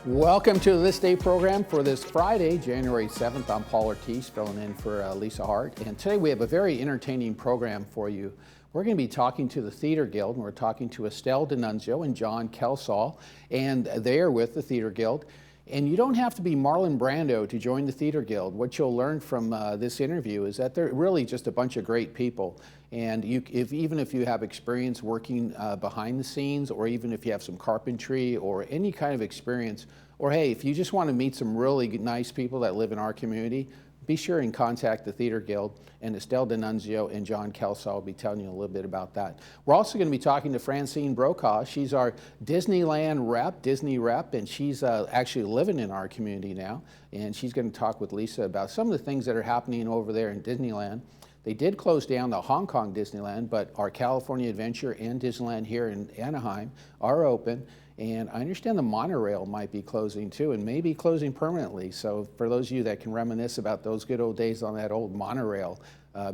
Welcome to the This Day program for this Friday, January 7th. I'm Paul Ortiz, filling in for Lisa Hart. And today we have a very entertaining program for you. We're going to be talking to the Theater Guild, and we're talking to Estelle D'Annunzio and John Kelsall, and they are with the Theater Guild. And you don't have to be Marlon Brando to join the Theater Guild. What you'll learn from this interview is that they're really just a bunch of great people. And even if you have experience working behind the scenes, or even if you have some carpentry or any kind of experience, or hey, if you just want to meet some really nice people that live in our community, be sure and contact the Theater Guild, and Estelle D'Annunzio and John Kelsall will be telling you a little bit about that. We're also going to be talking to Francine Brokaw. She's our Disneyland rep, Disney rep, and she's actually living in our community now. And she's going to talk with Lisa about some of the things that are happening over there in Disneyland. They did close down the Hong Kong Disneyland, but our California Adventure and Disneyland here in Anaheim are open. And I understand the monorail might be closing too, and maybe closing permanently. So for those of you that can reminisce about those good old days on that old monorail,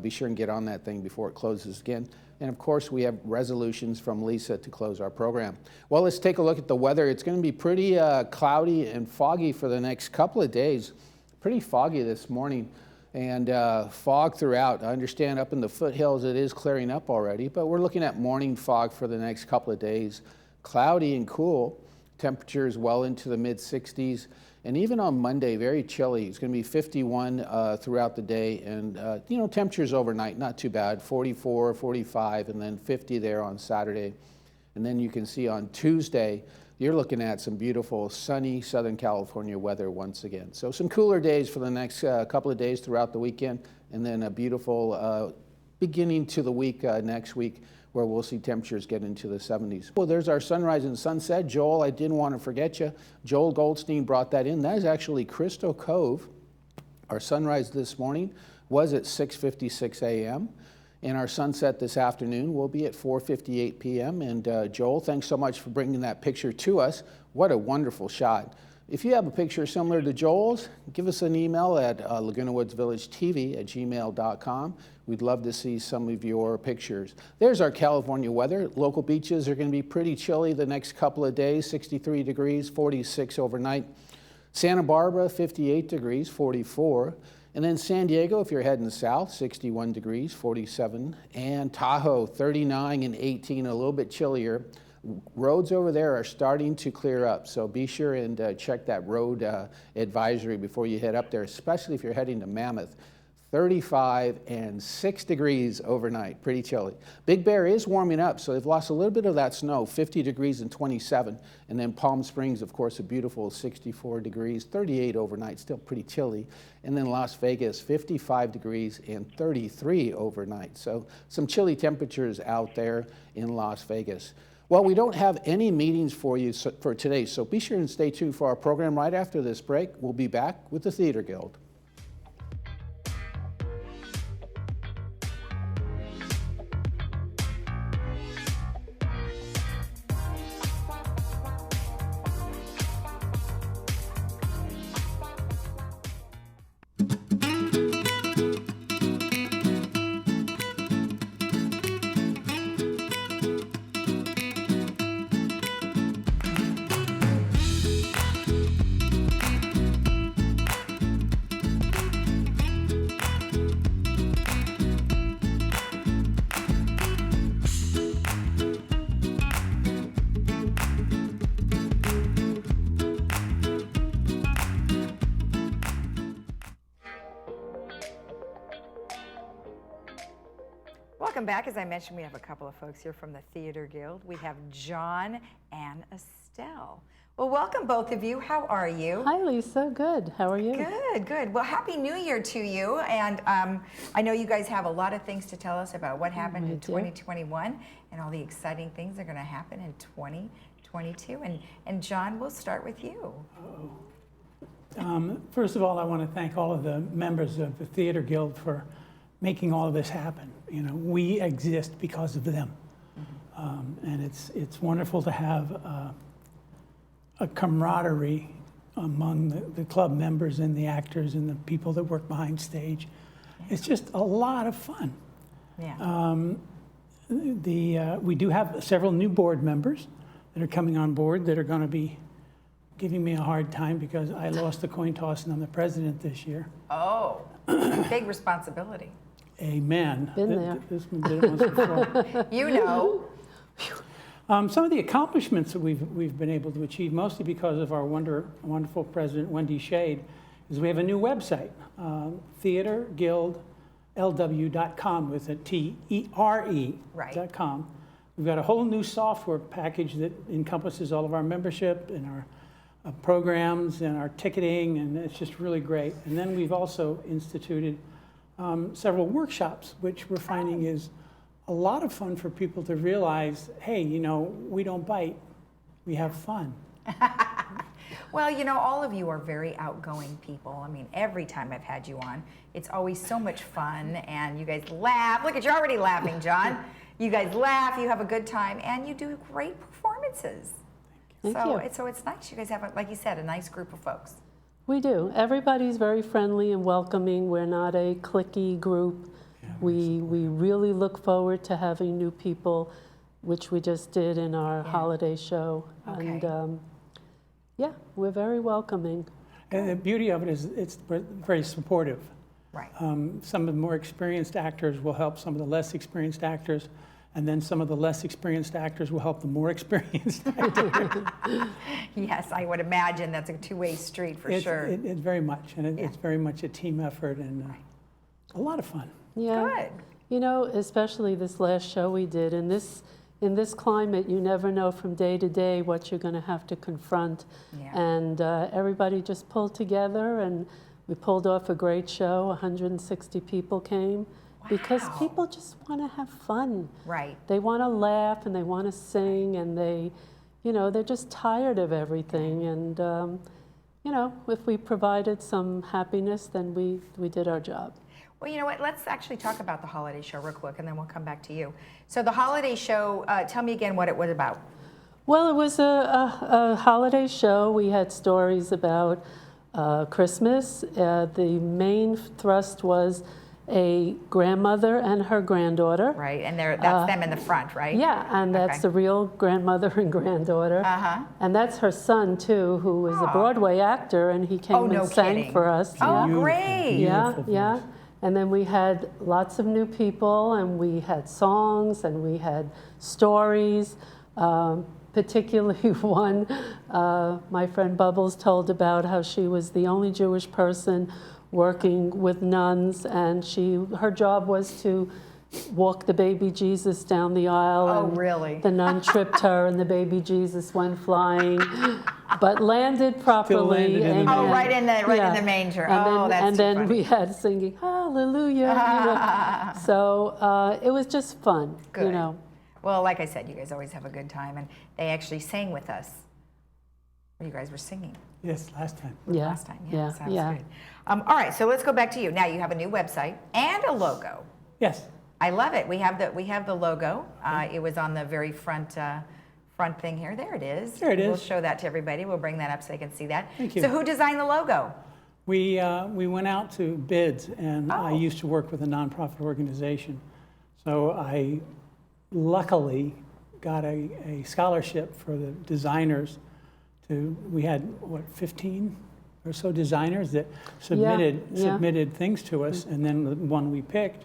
be sure and get on that thing before it closes again. And of course, we have resolutions from Lisa to close our program. Well, let's take a look at the weather. It's going to be pretty cloudy and foggy for the next couple of days. Pretty foggy this morning, and fog throughout. I understand up in the foothills it is clearing up already, but we're looking at morning fog for the next couple of days. Cloudy and cool, temperatures well into the mid-60s, and even on Monday, very chilly. It's going to be 51 throughout the day, and temperatures overnight, not too bad, 44, 45, and then 50 there on Saturday. And then you can see on Tuesday, you're looking at some beautiful sunny Southern California weather once again. So some cooler days for the next couple of days throughout the weekend, and then a beautiful beginning to the week next week, where we'll see temperatures get into the 70s. Well, there's our sunrise and sunset. Joel, I didn't want to forget you. Joel Goldstein brought that in. That is actually Crystal Cove. Our sunrise this morning was at 6:56 a.m. And our sunset this afternoon will be at 4:58 p.m. And Joel, thanks so much for bringing that picture to us. What a wonderful shot. If you have a picture similar to Joel's, give us an email at lagunawoodsvillagetv@gmail.com. We'd love to see some of your pictures. There's our California weather. Local beaches are going to be pretty chilly the next couple of days, 63 degrees, 46 overnight. Santa Barbara, 58 degrees, 44. And then San Diego, if you're heading south, 61 degrees, 47. And Tahoe, 39 and 18, a little bit chillier. Roads over there are starting to clear up, so be sure and check that road advisory before you head up there, especially if you're heading to Mammoth. 35 and 6 degrees overnight, pretty chilly. Big Bear is warming up, so they've lost a little bit of that snow, 50 degrees and 27. And then Palm Springs, of course, a beautiful 64 degrees, 38 overnight, still pretty chilly. And then Las Vegas, 55 degrees and 33 overnight. So some chilly temperatures out there in Las Vegas. Well, we don't have any meetings for you for today, so be sure and stay tuned for our program right after this break. We'll be back with the Theater Guild. Welcome back. As I mentioned, we have a couple of folks here from the Theater Guild. We have John and Estelle. Well, welcome both of you. How are you? Hi, Lisa. Good. How are you? Good, good. Well, Happy New Year to you. And I know you guys have a lot of things to tell us about what happened in 2021 and all the exciting things that are going to happen in 2022. And John, we'll start with you. First of all, I want to thank all of the members of the Theater Guild for making all of this happen. You know, we exist because of them. And it's wonderful to have a camaraderie among the club members and the actors and the people that work behind stage. It's just a lot of fun. Yeah. We do have several new board members that are coming on board that are going to be giving me a hard time because I lost the coin toss and I'm the president this year. Oh, big responsibility. Amen. Been there. This one did it once before. You know. Some of the accomplishments that we've been able to achieve, mostly because of our wonderful president, Wendy Shade, is we have a new website, theaterguildlw.com with a T-E-R-E Right. .com. We've got a whole new software package that encompasses all of our membership and our programs and our ticketing, and it's just really great. And then we've also instituted several workshops, which we're finding is a lot of fun for people to realize, hey, you know, we don't bite, we have fun. Well, you know, all of you are very outgoing people. I mean, every time I've had you on, it's always so much fun, and you guys laugh. Look at you already laughing, John. You guys laugh, you have a good time, and you do great performances. Thank So you. it's nice. You guys have, like you said, a nice group of folks. We do. Everybody's very friendly and welcoming. We're not a cliquey group. We really look forward to having new people, which we just did in our holiday show. Okay. And yeah, we're very welcoming. And the beauty of it is it's very supportive. Right. Some of the more experienced actors will help some of the less experienced actors, and then some of the less experienced actors will help the more experienced actors. Yes, I would imagine that's a two-way street for sure. It's very much, and it's very much a team effort and a lot of fun. Yeah. Good. You know, especially this last show we did, in this climate, you never know from day to day what you're going to have to confront. Yeah. And everybody just pulled together, and we pulled off a great show. 160 people came because Wow. people just want to have fun. Right. They want to laugh and they want to sing, and they, you know, they're just tired of everything. And you know, if we provided some happiness, then we did our job. Well, you know what? Let's actually talk about the holiday show real quick, and then we'll come back to you. So the holiday show, tell me again what it was about. Well, it was a holiday show. We had stories about Christmas. The main thrust was a grandmother and her granddaughter. Right, and that's them in the front, right? Yeah, and that's Okay. the real grandmother and granddaughter. Uh-huh. And that's her son, too, who is a Broadway actor, and he came Oh, no and sang kidding. for us. Oh, Beautiful, great. Yeah, beautiful yeah. voice. And then we had lots of new people, and we had songs, and we had stories. Particularly one, my friend Bubbles told about how she was the only Jewish person working with nuns, and her job was to walk the baby Jesus down the aisle. Oh, and really? The nun tripped her, and the baby Jesus went flying, but landed properly. landed in the Amen. Oh, right in the Yeah. manger. And Oh, then, that's and too then funny. we had singing Hallelujah. You know. So it was just fun, Good. you know. Well, like I said, you guys always have a good time, and they actually sang with us. You guys were singing Yes, last time. Yeah, last time. yeah, Sounds yeah. good. All right, so let's go back to you. Now you have a new website and a logo. Yes. I love it. We have the logo. It was on the very front thing here. There it is. There it We'll is. show that to everybody. We'll bring that up so they can see that. Thank you. So who designed the logo? We went out to bids, and I Oh. used to work with a nonprofit organization. So I luckily got a scholarship for the designers. We had, 15 or so designers that submitted things to us, and then the one we picked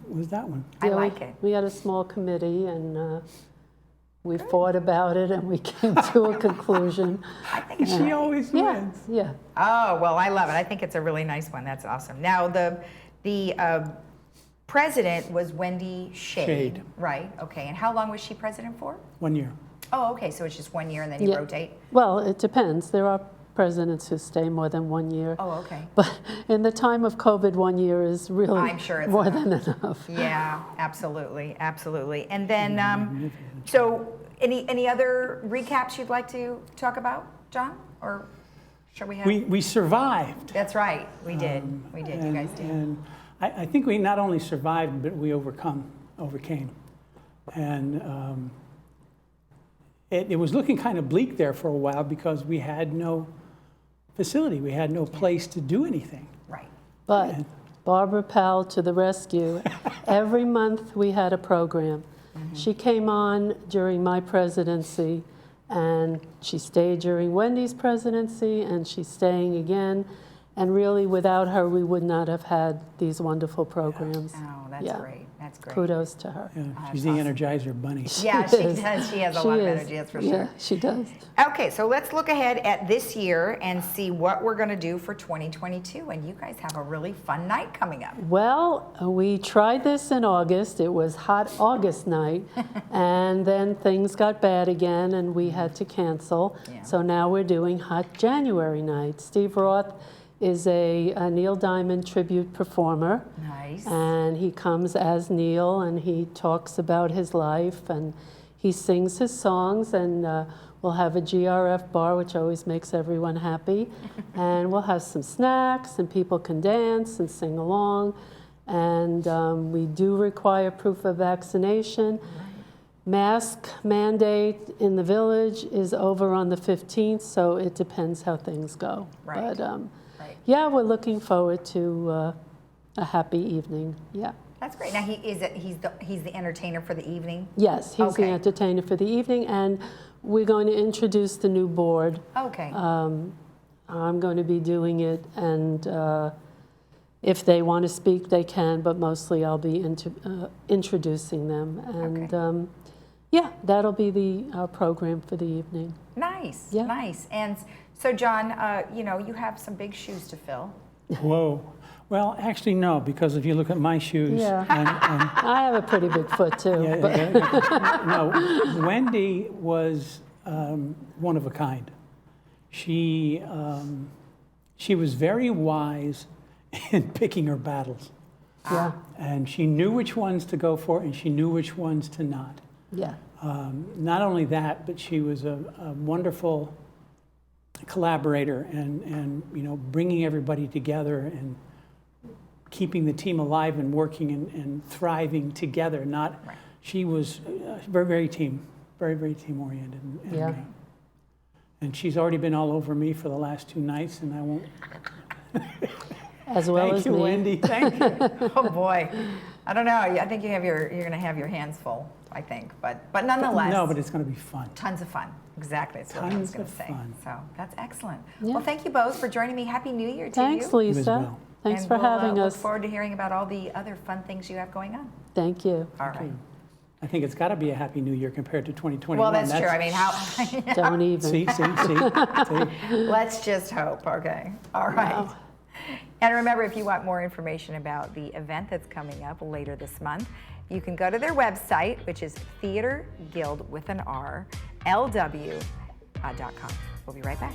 was that one. I Yeah, like it. We had a small committee, and we fought about it, and we came to a conclusion. I think it's She always Yeah, wins. yeah. Oh, well, I love it. I think it's a really nice one. That's awesome. Now, the president was Wendy Shade, Shade. right? Okay, and how long was she president for? 1 year. Oh, okay, so it's just 1 year and then you Yeah. rotate? Well, it depends. There are presidents who stay more than 1 year. Oh, okay. But in the time of COVID, 1 year is really I'm sure it's more enough. than enough. Yeah, absolutely, absolutely. And then, so any other recaps you'd like to talk about, John? Or shall we have? We survived. That's right, we did. We did, you guys did. And I think we not only survived, but we overcame. And it was looking kind of bleak there for a while because we had no facility. We had no place to do anything. Right. But Barbara Powell to the rescue. Every month we had a program. She came on during my presidency, And she stayed during Wendy's presidency, and she's staying again. And really, without her, we would not have had these wonderful programs. Oh, that's Yeah. great. That's great. Kudos to her. Yeah, that's she's the awesome. Energizer Bunny. Yeah, she does. She has a lot of energy, that's for sure. Yeah, she does. Okay, so let's look ahead at this year and see what we're going to do for 2022. And you guys have a really fun night coming up. Well, we tried this in August. It was hot August night, and then things got bad again, and we had to cancel. Yeah. So now we're doing hot January night. Steve Roth is a Neil Diamond tribute performer. Nice. And he comes as Neil, and he talks about his life, and he sings his songs, and we'll have a GRF bar, which always makes everyone happy. And we'll have some snacks, and people can dance and sing along. And we do require proof of vaccination. Mask mandate in the village is over on the 15th, so it depends how things go. Right. But Right. yeah, we're looking forward to a happy evening. Yeah. That's great. Now he's the entertainer for the evening. Yes, he's the Okay. entertainer for the evening, and we're going to introduce the new board. Okay. I'm going to be doing it, and if they want to speak, they can, but mostly I'll be introducing them. And Okay. yeah, that'll be our program for the evening. Nice. Yeah. Nice. And so, John, you have some big shoes to fill. Whoa. Well, actually, no, because if you look at my shoes, Yeah. and I have a pretty big foot, too. yeah, but no, Wendy was one of a kind. She was very wise in picking her battles, yeah, and she knew which ones to go for, and she knew which ones to not. yeah, Not only that, but she was a wonderful collaborator, and bringing everybody together and keeping the team alive and working and thriving together. Not, Right. she was very team oriented. And, Yeah. and she's already been all over me for the last 2 nights, and I won't. as well Thank as you, me. Wendy. Thank you. Oh boy, I don't know. I think you're going to have your hands full. I think, but nonetheless. No, but it's going to be fun. Tons of fun. Exactly. That's what I was Tons going of to say. fun. So that's excellent. Yeah. Well, thank you both for joining me. Happy New Year to Thanks, you. You as Lisa. well. Thanks And for we'll, having look us. forward to hearing about all the other fun things you have going on. Thank you. All right. I think it's got to be a happy new year compared to 2021. Well, that's true. I mean, how? Don't even. See. Let's just hope. Okay. All right. Wow. And remember, if you want more information about the event that's coming up later this month, you can go to their website, which is Theater Guild with an R, LW.com. We'll be right back.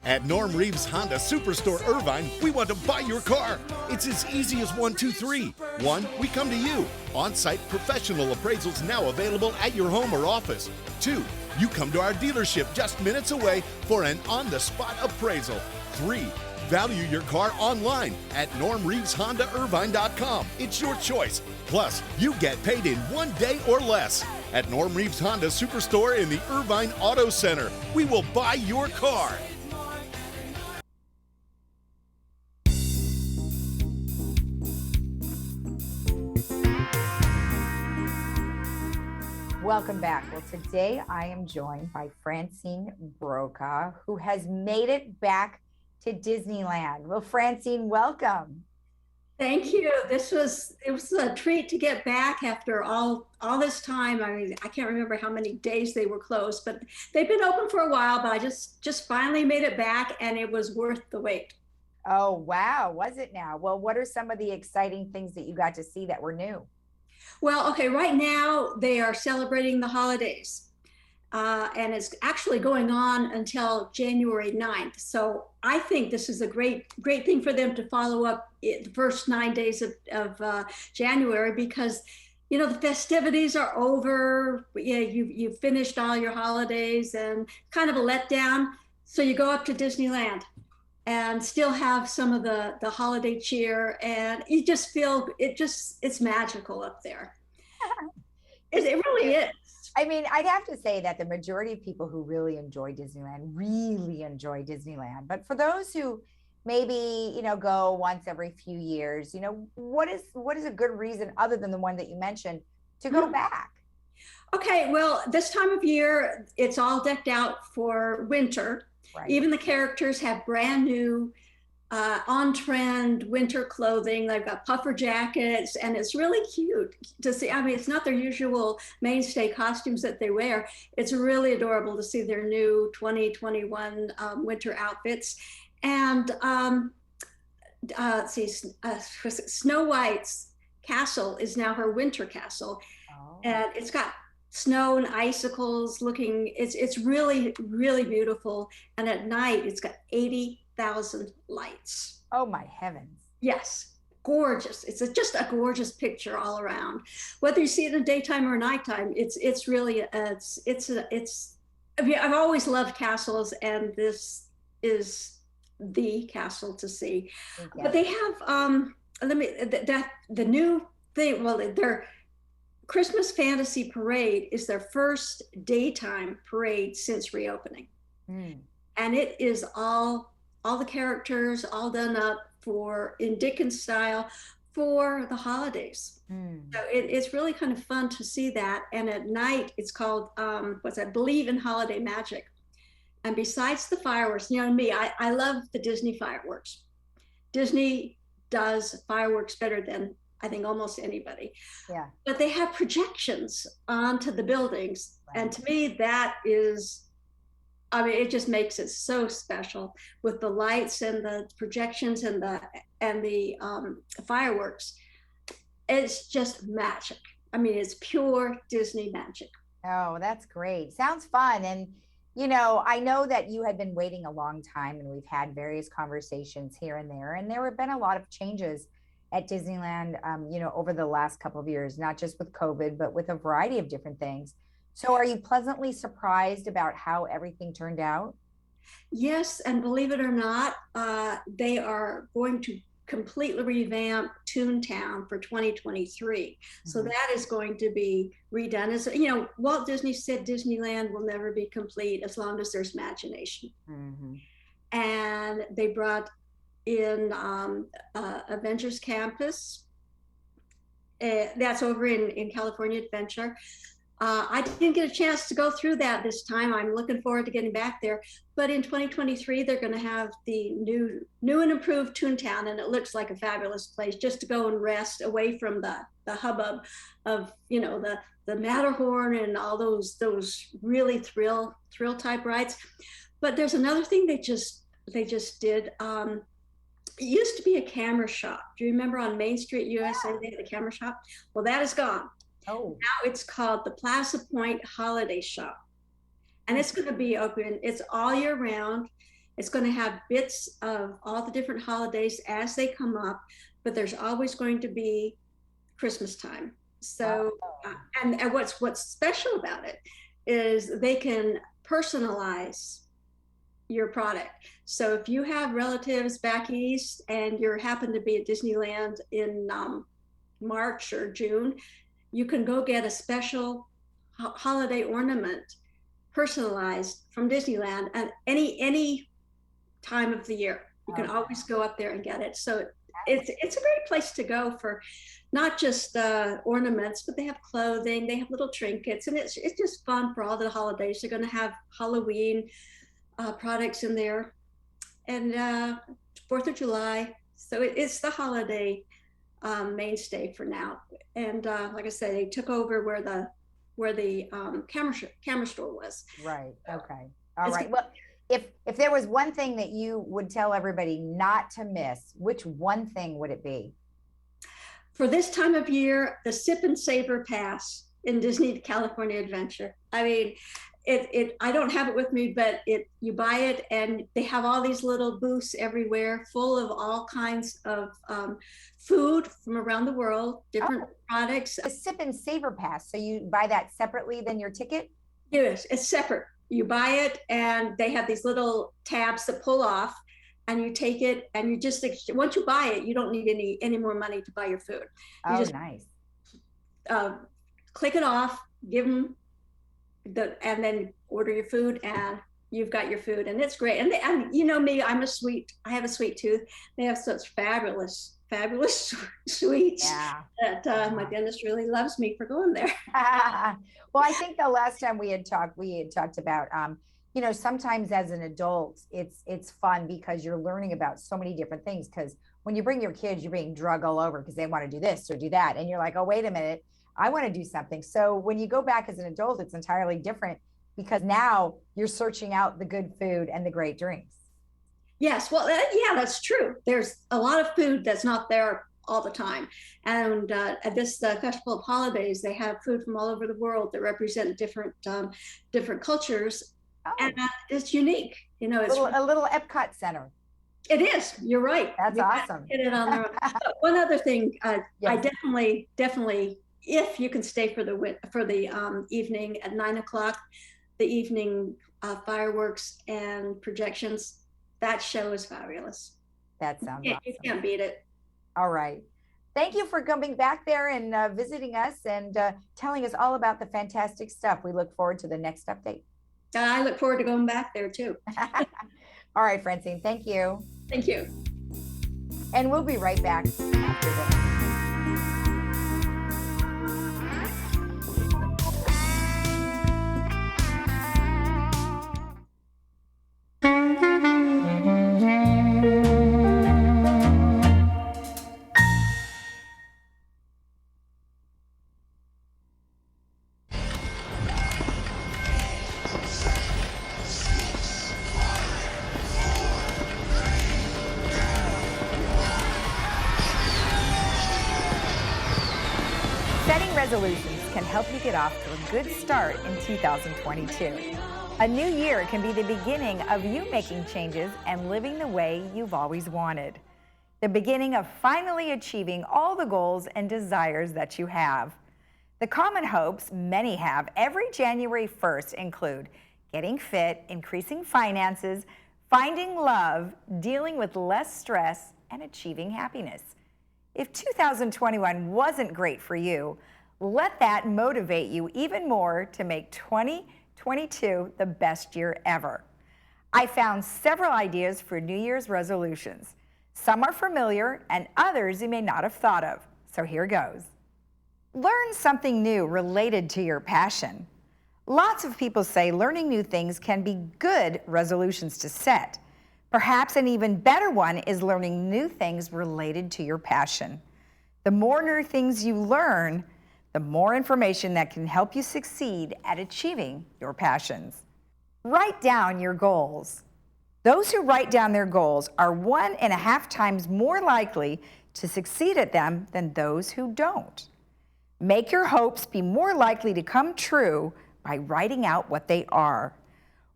At Norm Reeves Honda Superstore Irvine, we want to buy your car. It's as easy as 1, 2, 3. 1, we come to you. On-site professional appraisals now available at your home or office. 2, you come to our dealership just minutes away for an on-the-spot appraisal. 3, value your car online at normreeveshondairvine.com. It's your choice. Plus, you get paid in 1 day or less. At Norm Reeves Honda Superstore in the Irvine Auto Center, we will buy your car. Welcome back. Well, today I am joined by Francine Brokaw, who has made it back to Disneyland. Well, Francine, welcome. Thank you. It was a treat to get back after all this time. I mean, I can't remember how many days they were closed, but they've been open for a while, but I just finally made it back, and it was worth the wait. Oh, wow. Was it now? Well, what are some of the exciting things that you got to see that were new? Well, okay, right now they are celebrating the holidays, and it's actually going on until January 9th. So I think this is a great thing for them to follow up the first 9 days of January, because the festivities are over. Yeah, you've finished all your holidays, and kind of a letdown. So you go up to Disneyland and still have some of the holiday cheer, and you just feel it's magical up there. It really is. I mean, I'd have to say that the majority of people who really enjoy Disneyland. But for those who maybe, go once every few years, what is a good reason other than the one that you mentioned to go back? Okay, well, this time of year, it's all decked out for winter. Right. Even the characters have brand new on-trend winter clothing. They've got puffer jackets, and it's really cute to see. I mean, it's not their usual mainstay costumes that they wear. It's really adorable to see their new 2021 winter outfits. And Snow White's castle is now her winter castle. Oh. And it's got snow and icicles looking, it's really, really beautiful. And at night, it's got 80,000 lights. Oh my heavens. Yes, gorgeous. It's just a gorgeous picture all around. Whether you see it in daytime or nighttime, it's really, I've always loved castles, and this is the castle to see. Okay. But they have, the new thing, well, their Christmas Fantasy Parade is their first daytime parade since reopening. And it is all the characters all done up in Dickens style for the holidays. So it's really kind of fun to see that. And at night, it's called, Believe in Holiday Magic. And besides the fireworks, me, I love the Disney fireworks. Disney does fireworks better than I think almost anybody. Yeah. But they have projections onto the buildings. Right. And to me, that is, it just makes it so special with the lights and the projections and the fireworks. It's just magic. It's pure Disney magic. Oh, that's great. Sounds fun. And, I know that you had been waiting a long time, and we've had various conversations here and there have been a lot of changes at Disneyland, over the last couple of years, not just with COVID, but with a variety of different things. So are you pleasantly surprised about how everything turned out? Yes, and believe it or not, they are going to completely revamp Toontown for 2023. So that is going to be redone. As Walt Disney said, Disneyland will never be complete as long as there's imagination. And they brought in Avengers Campus. That's over in California Adventure. I didn't get a chance to go through that this time. I'm looking forward to getting back there. But in 2023, they're going to have the new and improved Toontown, and it looks like a fabulous place just to go and rest away from the hubbub of the Matterhorn and all those really thrill type rides. But there's another thing they just did. It used to be a camera shop. Do you remember on Main Street, USA, they had a camera shop? Well, that is gone. Oh. Now it's called the Plaza Point Holiday Shop. And it's going to be open. It's all year round. It's going to have bits of all the different holidays as they come up, but there's always going to be Christmas time. So, and what's special about it is they can personalize your product. So if you have relatives back east and you happen to be at Disneyland in March or June, you can go get a special holiday ornament personalized from Disneyland at any time of the year. You can always go up there and get it. So it's a great place to go for not just ornaments, but they have clothing, they have little trinkets, and it's just fun for all the holidays. They're going to have Halloween products in there, and 4th of July. So it's the holiday mainstay for now. And like I said, they took over where the camera store was. Right. Okay. All right. Well, if there was one thing that you would tell everybody not to miss, which one thing would it be? For this time of year, the Sip and Savor Pass in Disney California Adventure. I don't have it with me, but you buy it and they have all these little booths everywhere full of all kinds of food from around the world, different products. The Sip and Savor Pass. So you buy that separately than your ticket? Yes, it's separate. You buy it and they have these little tabs that pull off, and you take it and you just, once you buy it, you don't need any more money to buy your food. You just nice. Click it off, give them and then order your food and you've got your food, and it's great. And you know me, I have a sweet tooth. They have such fabulous sweets that my dentist really loves me for going there. Well, I think the last time we had talked about, you know, sometimes as an adult, it's fun because you're learning about so many different things. Because when you bring your kids, you're being drug all over because they want to do this or do that. And you're like, oh, wait a minute, I want to do something. So when you go back as an adult, it's entirely different because now you're searching out the good food and the great drinks. Yes, well, yeah, that's true. There's a lot of food that's not there all the time. And at this Festival of Holidays, they have food from all over the world that represent different cultures. Oh. And it's unique. You know, it's a little Epcot Center. It is. You're right. That's awesome. Hit it on there. One other thing, yes. I definitely, if you can stay for the evening at 9 o'clock, the evening fireworks and projections, that show is fabulous. That sounds awesome. You can't beat it. All right. Thank you for coming back there and visiting us and telling us all about the fantastic stuff. We look forward to the next update. I look forward to going back there too. All right, Francine, thank you. Thank you. And we'll be right back after this. Setting resolutions can help you get off to a good start in 2022. A new year can be the beginning of you making changes and living the way you've always wanted. The beginning of finally achieving all the goals and desires that you have. The common hopes many have every January 1st include getting fit, increasing finances, finding love, dealing with less stress, and achieving happiness. If 2021 wasn't great for you, let that motivate you even more to make 2022 the best year ever. I found several ideas for New Year's resolutions. Some are familiar and others you may not have thought of. So here goes. Learn something new related to your passion. Lots of people say learning new things can be good resolutions to set. Perhaps an even better one is learning new things related to your passion. The more new things you learn, the more information that can help you succeed at achieving your passions. Write down your goals. Those who write down their goals are 1.5 times more likely to succeed at them than those who don't. Make your hopes be more likely to come true by writing out what they are.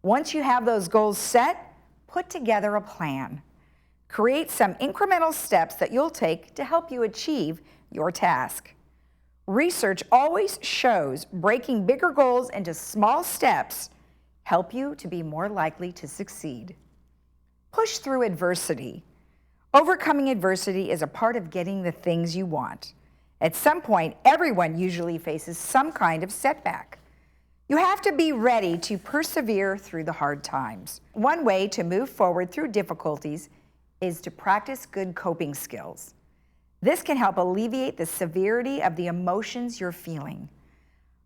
Once you have those goals set, put together a plan. Create some incremental steps that you'll take to help you achieve your task. Research always shows breaking bigger goals into small steps help you to be more likely to succeed. Push through adversity. Overcoming adversity is a part of getting the things you want. At some point, everyone usually faces some kind of setback. You have to be ready to persevere through the hard times. One way to move forward through difficulties is to practice good coping skills. This can help alleviate the severity of the emotions you're feeling.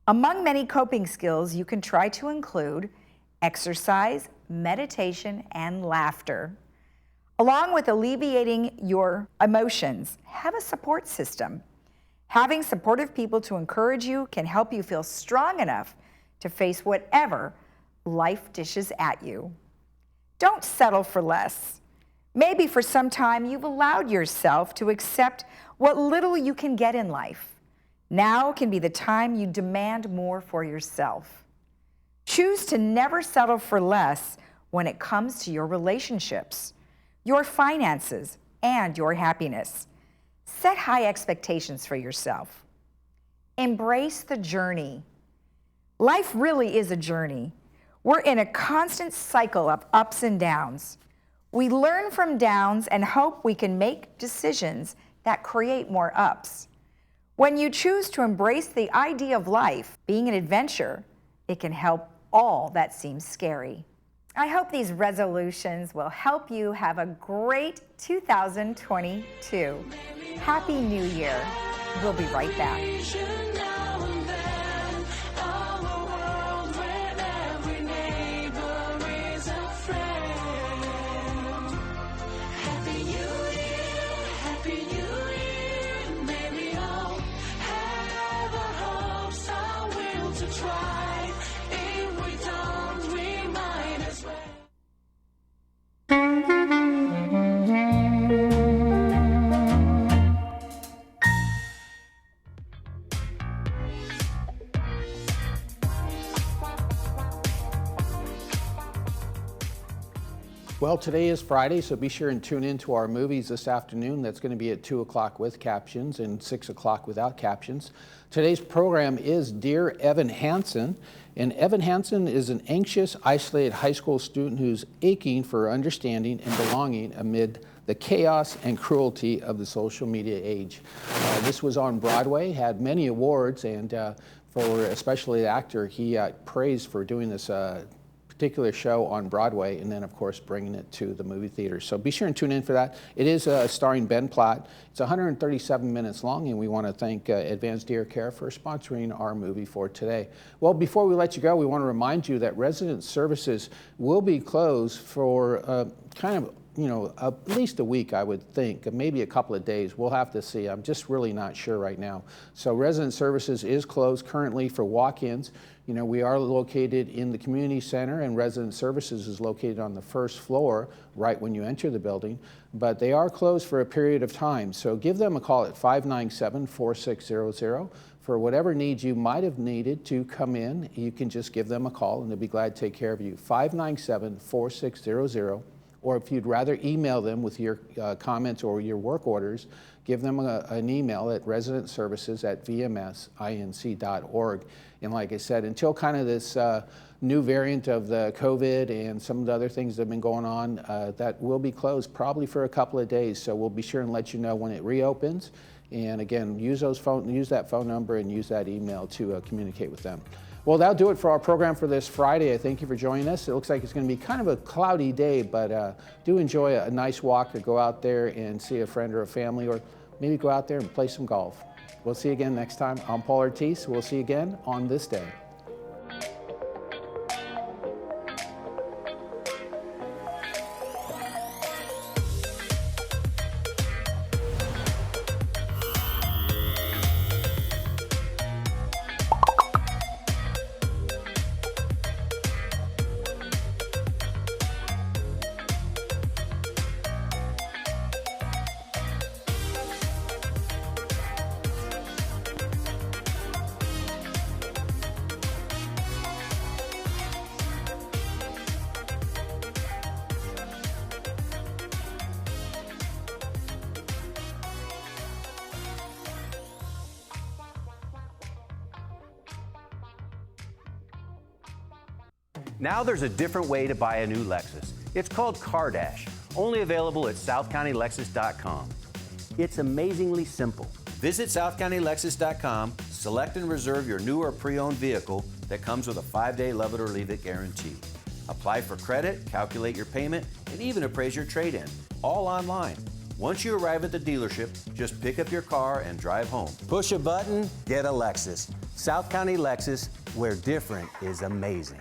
Among many coping skills you can try to include exercise, meditation, and laughter. Along with alleviating your emotions, have a support system. Having supportive people to encourage you can help you feel strong enough to face whatever life dishes at you. Don't settle for less. Maybe for some time you've allowed yourself to accept what little you can get in life. Now can be the time you demand more for yourself. Choose to never settle for less when it comes to your relationships, your finances, and your happiness. Set high expectations for yourself. Embrace the journey. Life really is a journey. We're in a constant cycle of ups and downs. We learn from downs and hope we can make decisions that create more ups. When you choose to embrace the idea of life being an adventure, It can help all that seems scary. I hope these resolutions will help you have a great 2022. Happy New Year. We'll be right back. Well, today is Friday, so be sure and tune in to our movies this afternoon. That's going to be at 2 o'clock with captions and 6 o'clock without captions. Today's program is Dear Evan Hansen. And Evan Hansen is an anxious, isolated high school student who's aching for understanding and belonging amid the chaos and cruelty of the social media age. This was on Broadway, had many awards, and for especially the actor, he got praised for doing this particular show on Broadway, and then of course bringing it to the movie theater. So be sure and tune in for that. It is starring Ben Platt. It's 137 minutes long, and we want to thank Advanced Ear Care for sponsoring our movie for today. Well, before we let you go, we want to remind you that resident services will be closed for at least a week, I would think, maybe a couple of days. We'll have to see. I'm just really not sure right now. So resident services is closed currently for walk-ins. We are located in the community center, and resident services is located on the first floor right when you enter the building, but they are closed for a period of time. So give them a call at 597-4600 for whatever needs you might have needed to come in. You can just give them a call and they'll be glad to take care of you. 597-4600. Or if you'd rather email them with your comments or your work orders, give them an email at residentservices@vmsinc.org. And like I said, until kind of this new variant of the COVID and some of the other things that have been going on, that will be closed probably for a couple of days. So we'll be sure and let you know when it reopens. And again, use that phone number and use that email to communicate with them. Well, that'll do it for our program for this Friday. I thank you for joining us. It looks like it's going to be kind of a cloudy day, but do enjoy a nice walk or go out there and see a friend or a family, or maybe go out there and play some golf. We'll see you again next time. I'm Paul Ortiz. We'll see you again on This Day. Now there's a different way to buy a new Lexus. It's called CarDash, only available at southcountylexus.com. It's amazingly simple. Visit southcountylexus.com, select and reserve your new or pre-owned vehicle that comes with a 5-day love it or leave it guarantee. Apply for credit, calculate your payment, and even appraise your trade-in, all online. Once you arrive at the dealership, just pick up your car and drive home. Push a button, get a Lexus. South County Lexus, where different is amazing.